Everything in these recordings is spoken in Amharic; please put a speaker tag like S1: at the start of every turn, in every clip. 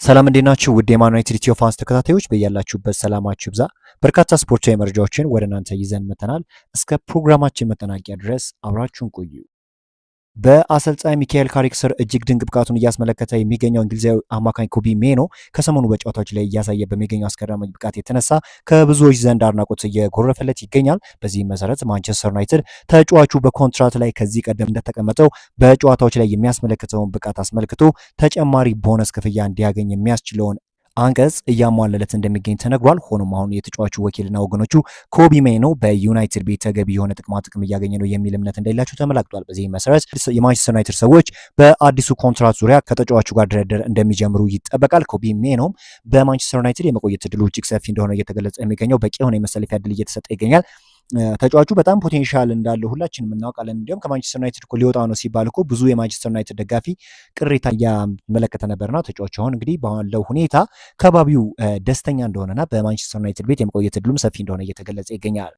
S1: ሰላም እንዴት ናችሁ? ውድ የማን ዩናይትድ ኢትዮ ፋንስ ተከታታዮች በያላችሁበት ሰላማችሁ ይብዛ። በርካታ ስፖርታዊ መረጃዎችን ወደ እናንተ ይዘን መተናል። እስከ ፕሮግራማችን መጠናቂያ ድረስ አብራችሁን ቆዩ። በአሰልጣኝ ሚካኤል ካሪክ ስር እጅግ ድንቅ ብቃቱን እያስመለከተ የሚገኘው እንግሊዛዊ አማካኝ ኮቢ ሜኖ ከሰሞኑ በጨዋታዎች ላይ እያሳየ በሚገኘው አስገራሚ ብቃት የተነሳ ከብዙዎች ዘንድ አድናቆት እየጎረፈለት ይገኛል። በዚህም መሰረት ማንቸስተር ዩናይትድ ተጫዋቹ በኮንትራት ላይ ከዚህ ቀደም እንደተቀመጠው በጨዋታዎች ላይ የሚያስመለክተውን ብቃት አስመልክቶ ተጨማሪ ቦነስ ክፍያ እንዲያገኝ የሚያስችለውን አንቀጽ እያሟለለት እንደሚገኝ ተነግሯል። ሆኖም አሁን የተጫዋቹ ወኪልና ወገኖቹ ኮቢ ሜኖ በዩናይትድ ቤት ተገቢ የሆነ ጥቅም እያገኘ ነው የሚል እምነት እንደሌላቸው ተመላክቷል። በዚህ መሰረት የማንቸስተር ዩናይትድ ሰዎች በአዲሱ ኮንትራት ዙሪያ ከተጫዋቹ ጋር ድርድር እንደሚጀምሩ ይጠበቃል። ኮቢ ሜኖም በማንቸስተር ዩናይትድ የመቆየት እድሉ እጅግ ሰፊ እንደሆነ እየተገለጸ የሚገኘው በቂ የሆነ የመሰለፊያ እድል እየተሰጠ ይገኛል። ተጫዋቹ በጣም ፖቴንሻል እንዳለው ሁላችንም እናውቃለን። እንዲሁም ከማንቸስተር ዩናይትድ እኮ ሊወጣ ነው ሲባል እኮ ብዙ የማንቸስተር ዩናይትድ ደጋፊ ቅሬታ እያመለከተ ነበርና ተጫዋቹ አሁን እንግዲህ ባለው ሁኔታ ከባቢው ደስተኛ እንደሆነና በማንቸስተር ዩናይትድ ቤት የመቆየት እድሉም ሰፊ እንደሆነ እየተገለጸ ይገኛል።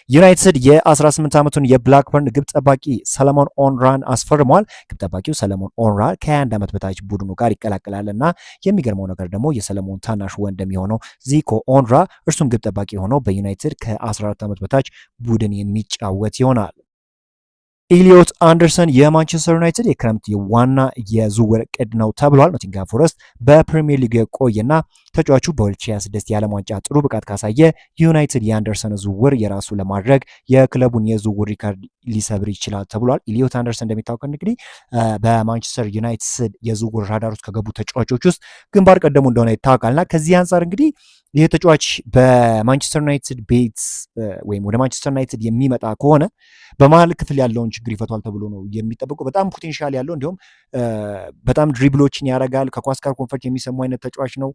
S1: ዩናይትድ የ18 ዓመቱን የብላክበርን ግብ ጠባቂ ሰለሞን ኦንራን አስፈርሟል። ግብ ጠባቂው ሰለሞን ኦንራ ከ21 ዓመት በታች ቡድኑ ጋር ይቀላቀላል እና የሚገርመው ነገር ደግሞ የሰለሞን ታናሽ ወንድም የሆነው ዚኮ ኦንራ እርሱም ግብ ጠባቂ የሆነው በዩናይትድ ከ14 ዓመት በታች ቡድን የሚጫወት ይሆናል። ኢሊዮት አንደርሰን የማንቸስተር ዩናይትድ የክረምት ዋና የዝውውር ዕቅድ ነው ተብሏል። ኖቲንግሃም ፎረስት በፕሪሚየር ሊግ የቆየና ተጫዋቹ በ2026 የዓለም ዋንጫ ጥሩ ብቃት ካሳየ ዩናይትድ የአንደርሰን ዝውውር የራሱ ለማድረግ የክለቡን የዝውውር ሪካርድ ሊሰብር ይችላል ተብሏል። ኢሊዮት አንደርሰን እንደሚታወቀው እንግዲህ በማንቸስተር ዩናይትድ የዝውውር ራዳር ውስጥ ከገቡ ተጫዋቾች ውስጥ ግንባር ቀደሙ እንደሆነ ይታወቃልና ከዚህ አንጻር እንግዲህ ይህ ተጫዋች በማንቸስተር ዩናይትድ ቤት ወይም ወደ ማንቸስተር ዩናይትድ የሚመጣ ከሆነ በመሀል ክፍል ያለውን ችግር ይፈቷል ተብሎ ነው የሚጠበቀው። በጣም ፖቴንሻል ያለው እንዲሁም በጣም ድሪብሎችን ያደርጋል። ከኳስ ጋር ኮንፈርት የሚሰሙ አይነት ተጫዋች ነው።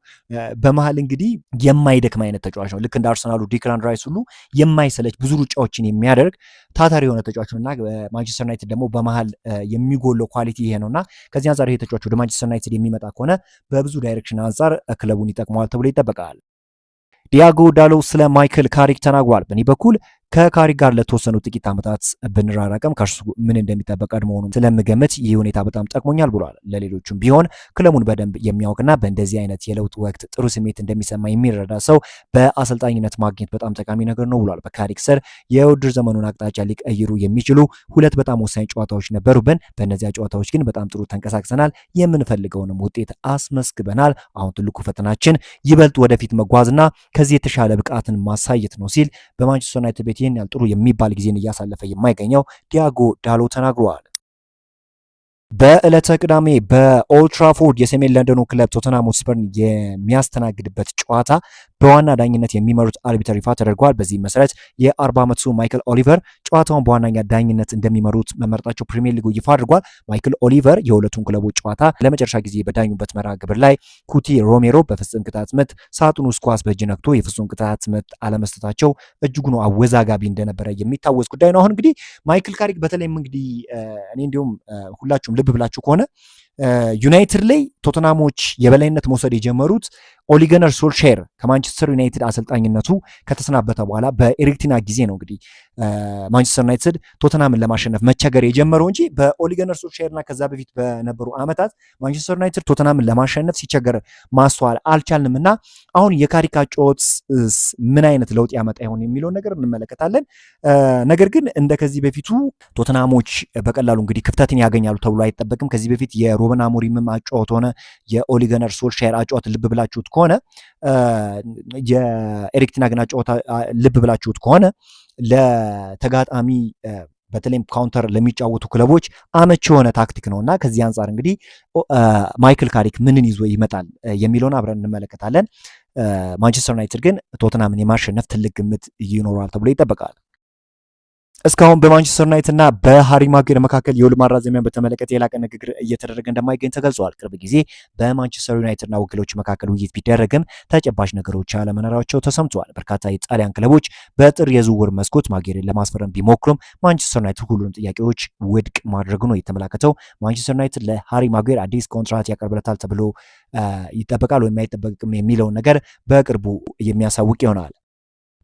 S1: በመሀል እንግዲህ የማይደክም አይነት ተጫዋች ነው። ልክ እንደ አርሰናሉ ዲክላን ራይስ ሁሉ የማይሰለች ብዙ ሩጫዎችን የሚያደርግ ታታሪ የሆነ ተጫዋች ነው እና ማንቸስተር ዩናይትድ ደግሞ በመሀል የሚጎለው ኳሊቲ ይሄ ነው እና ከዚህ አንጻር ይሄ ተጫዋች ወደ ማንቸስተር ዩናይትድ የሚመጣ ከሆነ በብዙ ዳይሬክሽን አንጻር ክለቡን ይጠቅመዋል ተብሎ ይጠበቃል። ዲያጎ ዳሎ ስለ ማይክል ካሪክ ተናግሯል። በእኔ በኩል ከካሪክ ጋር ለተወሰኑ ጥቂት ዓመታት ብንራራቅም ከእርሱ ምን እንደሚጠበቅ ቀድሞውኑ ስለምገምት ይህ ሁኔታ በጣም ጠቅሞኛል ብሏል። ለሌሎቹም ቢሆን ክለቡን በደንብ የሚያውቅና በእንደዚህ አይነት የለውጥ ወቅት ጥሩ ስሜት እንደሚሰማ የሚረዳ ሰው በአሰልጣኝነት ማግኘት በጣም ጠቃሚ ነገር ነው ብሏል። በካሪክ ስር የውድድር ዘመኑን አቅጣጫ ሊቀይሩ የሚችሉ ሁለት በጣም ወሳኝ ጨዋታዎች ነበሩብን። በእነዚያ ጨዋታዎች ግን በጣም ጥሩ ተንቀሳቅሰናል፣ የምንፈልገውንም ውጤት አስመስግበናል። አሁን ትልቁ ፈተናችን ይበልጥ ወደፊት መጓዝና ከዚህ የተሻለ ብቃትን ማሳየት ነው ሲል በማንቸስተር ዩናይትድ ቤት ይህን ያህል ጥሩ የሚባል ጊዜን እያሳለፈ የማይገኘው ዲያጎ ዳሎ ተናግሯል። በዕለተ ቅዳሜ በኦልድ ትራፎርድ የሰሜን ለንደኑ ክለብ ቶተንሃም ሆትስፐርን የሚያስተናግድበት ጨዋታ በዋና ዳኝነት የሚመሩት አርቢትር ይፋ ተደርጓል። በዚህ መሰረት የ40 ዓመቱ ማይክል ኦሊቨር ጨዋታውን በዋናኛ ዳኝነት እንደሚመሩት መመረጣቸው ፕሪሚየር ሊጉ ይፋ አድርጓል። ማይክል ኦሊቨር የሁለቱን ክለቦች ጨዋታ ለመጨረሻ ጊዜ በዳኙበት መርሃ ግብር ላይ ኩቲ ሮሜሮ በፍጹም ቅጣት ምት ሳጥን ውስጥ ኳስ በእጅ ነክቶ የፍጹም ቅጣት ምት አለመስጠታቸው እጅጉን አወዛጋቢ እንደነበረ የሚታወስ ጉዳይ ነው። አሁን እንግዲህ ማይክል ካሪክ በተለይም እንግዲህ እኔ እንዲሁም ሁላችሁም ልብ ብላችሁ ከሆነ ዩናይትድ ላይ ቶተናሞች የበላይነት መውሰድ የጀመሩት ኦሊ ጉናር ሶልሻየር ከማንቸስተር ዩናይትድ አሰልጣኝነቱ ከተሰናበተ በኋላ በኤሪክ ቴን ሃግ ጊዜ ነው እንግዲህ ማንቸስተር ዩናይትድ ቶተናምን ለማሸነፍ መቸገር የጀመረው እንጂ በኦሊ ጉናር ሶልሻየር እና ከዛ በፊት በነበሩ ዓመታት ማንቸስተር ዩናይትድ ቶተናምን ለማሸነፍ ሲቸገር ማስተዋል አልቻልንም እና አሁን የካሪክ አጨዋወት ምን አይነት ለውጥ ያመጣ ይሆን የሚለውን ነገር እንመለከታለን። ነገር ግን እንደ ከዚህ በፊቱ ቶተናሞች በቀላሉ እንግዲህ ክፍተትን ያገኛሉ ተብሎ አይጠበቅም። ከዚህ በፊት የሩበን አሞሪምም አጨዋወት ሆነ የኦሊ ጉናር ሶልሻየር አጨዋወት ልብ ብላችሁት ከሆነ የኤሪክ ቴን ሃግን አጨዋወት ልብ ብላችሁት ከሆነ ለተጋጣሚ በተለይም ካውንተር ለሚጫወቱ ክለቦች አመቺ የሆነ ታክቲክ ነው እና ከዚህ አንጻር እንግዲህ ማይክል ካሪክ ምንን ይዞ ይመጣል የሚለውን አብረን እንመለከታለን። ማንቸስተር ዩናይትድ ግን ቶተንሃምን የማሸነፍ ትልቅ ግምት ይኖረዋል ተብሎ ይጠበቃል። እስካሁን በማንቸስተር ዩናይትድ እና በሃሪ ማጉዌር መካከል የውል ማራዘሚያን በተመለከተ የላቀ ንግግር እየተደረገ እንደማይገኝ ተገልጿል። ቅርብ ጊዜ በማንቸስተር ዩናይትድ እና ወኪሎች መካከል ውይይት ቢደረግም ተጨባጭ ነገሮች አለመኖራቸው ተሰምቷል። በርካታ የጣሊያን ክለቦች በጥር የዝውውር መስኮት ማጉዌርን ለማስፈረም ቢሞክሩም ማንቸስተር ዩናይትድ ሁሉንም ጥያቄዎች ውድቅ ማድረጉ ነው የተመላከተው። ማንቸስተር ዩናይትድ ለሃሪ ማጉዌር አዲስ ኮንትራት ያቀርብለታል ተብሎ ይጠበቃል ወይም አይጠበቅም የሚለውን ነገር በቅርቡ የሚያሳውቅ ይሆናል።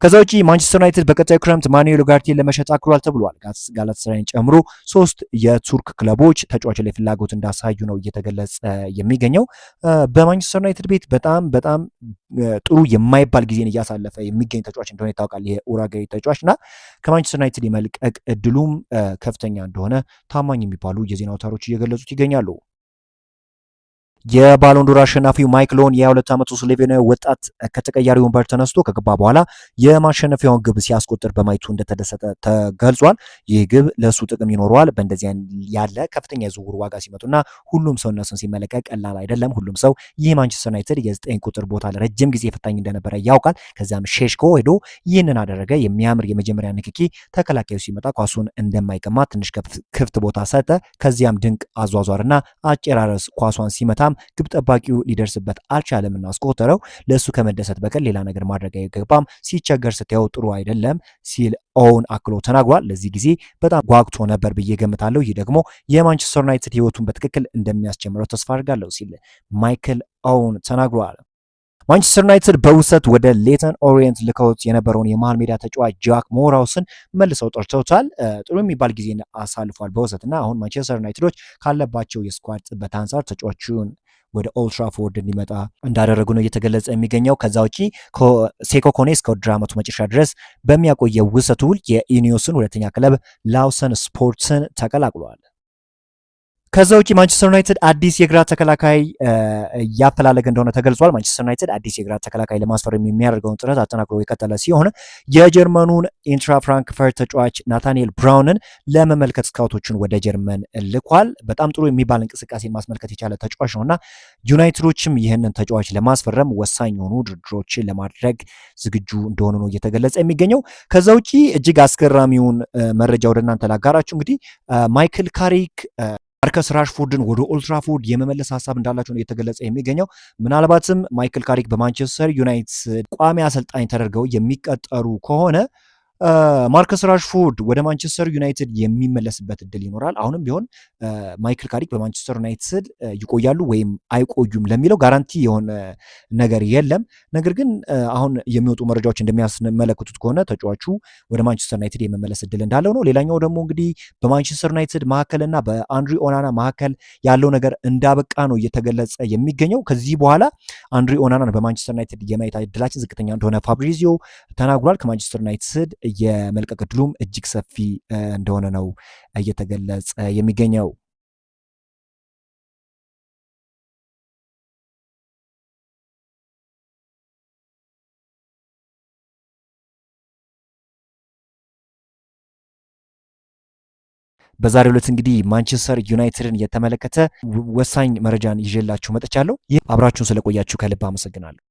S1: ከዛ ውጪ ማንቸስተር ዩናይትድ በቀጣዩ ክረምት ማኑኤል ኡጋርቴን ለመሸጥ አቅዷል ተብሏል። ጋላታሳራይን ጨምሮ 3 የቱርክ ክለቦች ተጫዋች ላይ ፍላጎት እንዳሳዩ ነው እየተገለጸ የሚገኘው። በማንቸስተር ዩናይትድ ቤት በጣም ጥሩ የማይባል ጊዜን እያሳለፈ የሚገኝ ተጫዋች እንደሆነ ይታወቃል። የኡራጋይ ተጫዋች እና ከማንቸስተር ዩናይትድ የመልቀቅ እድሉም ከፍተኛ እንደሆነ ታማኝ የሚባሉ የዜና አውታሮች እየገለጹት ይገኛሉ። የባሎንዶር አሸናፊው ማይክል ኦዌን የ22 ዓመቱ ስሎቬኒያዊ ወጣት ከተቀያሪ ወንበር ተነስቶ ከገባ በኋላ የማሸነፊያውን ግብ ሲያስቆጥር በማየቱ እንደተደሰተ ተገልጿል። ይህ ግብ ለሱ ጥቅም ይኖረዋል። በእንደዚህ ያለ ከፍተኛ የዝውውር ዋጋ ሲመጡና ሁሉም ሰው እነሱን ሲመለከት ቀላል አይደለም። ሁሉም ሰው ይህ ማንቸስተር ዩናይትድ የ9 ቁጥር ቦታ ለረጅም ጊዜ ፈታኝ እንደነበረ ያውቃል። ከዚያም ሼሽኮ ሄዶ ይህንን አደረገ። የሚያምር የመጀመሪያ ንክኪ፣ ተከላካዩ ሲመጣ ኳሱን እንደማይቀማ ትንሽ ክፍት ቦታ ሰጠ። ከዚያም ድንቅ አዟዟርና አጨራረስ ኳሷን ሲመታ ግብ ጠባቂው ሊደርስበት አልቻለምና አስቆጠረው። ለሱ ከመደሰት በቀር ሌላ ነገር ማድረግ አይገባም። ሲቸገር ስታየው ጥሩ አይደለም ሲል ኦውን አክሎ ተናግሯል። ለዚህ ጊዜ በጣም ጓግቶ ነበር ብዬ ገምታለሁ። ይህ ደግሞ የማንቸስተር ዩናይትድ ህይወቱን በትክክል እንደሚያስጀምረው ተስፋ አድርጋለሁ ሲል ማይክል ኦውን ተናግሯል። ማንቸስተር ዩናይትድ በውሰት ወደ ሌተን ኦሪየንት ልከውት የነበረውን የመሃል ሜዳ ተጫዋች ጃክ ሞራውስን መልሰው ጠርተውታል። ጥሩ የሚባል ጊዜ አሳልፏል በውሰት እና አሁን ማንቸስተር ዩናይትዶች ካለባቸው የስኳድ ጥበት አንጻር ተጫዋቹን ወደ ኦልድ ትራፎርድ እንዲመጣ እንዳደረጉ ነው እየተገለጸ የሚገኘው። ከዛ ውጪ ሴኮ ኮኔ እስከ ውድድር ዓመቱ መጨረሻ ድረስ በሚያቆየው ውሰት ውል የኢኒዮስን ሁለተኛ ክለብ ላውሰን ስፖርትስን ተቀላቅሏል። ከዛ ውጪ ማንቸስተር ዩናይትድ አዲስ የግራ ተከላካይ እያፈላለገ እንደሆነ ተገልጿል። ማንቸስተር ዩናይትድ አዲስ የግራ ተከላካይ ለማስፈረም የሚያደርገውን ጥረት አጠናክሮ የቀጠለ ሲሆን የጀርመኑን ኢንትራ ፍራንክፈርት ተጫዋች ናታኒኤል ብራውንን ለመመልከት ስካውቶችን ወደ ጀርመን ልኳል። በጣም ጥሩ የሚባል እንቅስቃሴን ማስመልከት የቻለ ተጫዋች ነውና ዩናይትዶችም ይህንን ተጫዋች ለማስፈረም ወሳኝ የሆኑ ድርድሮችን ለማድረግ ዝግጁ እንደሆኑ ነው እየተገለጸ የሚገኘው። ከዛ ውጪ እጅግ አስገራሚውን መረጃ ወደ እናንተ ላጋራችሁ። እንግዲህ ማይክል ካሪክ ማርከስ ራሽፎርድን ወደ ኦልድ ትራፎርድ የመመለስ ሀሳብ እንዳላቸው ነው እየተገለጸ የሚገኘው። ምናልባትም ማይክል ካሪክ በማንቸስተር ዩናይትድ ቋሚ አሰልጣኝ ተደርገው የሚቀጠሩ ከሆነ ማርከስ ራሽፎርድ ወደ ማንቸስተር ዩናይትድ የሚመለስበት እድል ይኖራል። አሁንም ቢሆን ማይክል ካሪክ በማንቸስተር ዩናይትድ ይቆያሉ ወይም አይቆዩም ለሚለው ጋራንቲ የሆነ ነገር የለም። ነገር ግን አሁን የሚወጡ መረጃዎች እንደሚያስመለክቱት ከሆነ ተጫዋቹ ወደ ማንቸስተር ዩናይትድ የመመለስ እድል እንዳለው ነው። ሌላኛው ደግሞ እንግዲህ በማንቸስተር ዩናይትድ መካከልና በአንድሪ ኦናና መካከል ያለው ነገር እንዳበቃ ነው እየተገለጸ የሚገኘው። ከዚህ በኋላ አንድሪ ኦናናን በማንቸስተር ዩናይትድ የማየት እድላችን ዝቅተኛ እንደሆነ ፋብሪዚዮ ተናግሯል። ከማንቸስተር ዩናይትድ የመልቀቅ እድሉም እጅግ ሰፊ እንደሆነ ነው እየተገለጸ የሚገኘው። በዛሬው ዕለት እንግዲህ ማንቸስተር ዩናይትድን የተመለከተ ወሳኝ መረጃን ይዤላችሁ መጥቻለሁ። ይህ አብራችሁን ስለቆያችሁ ከልብ አመሰግናለሁ።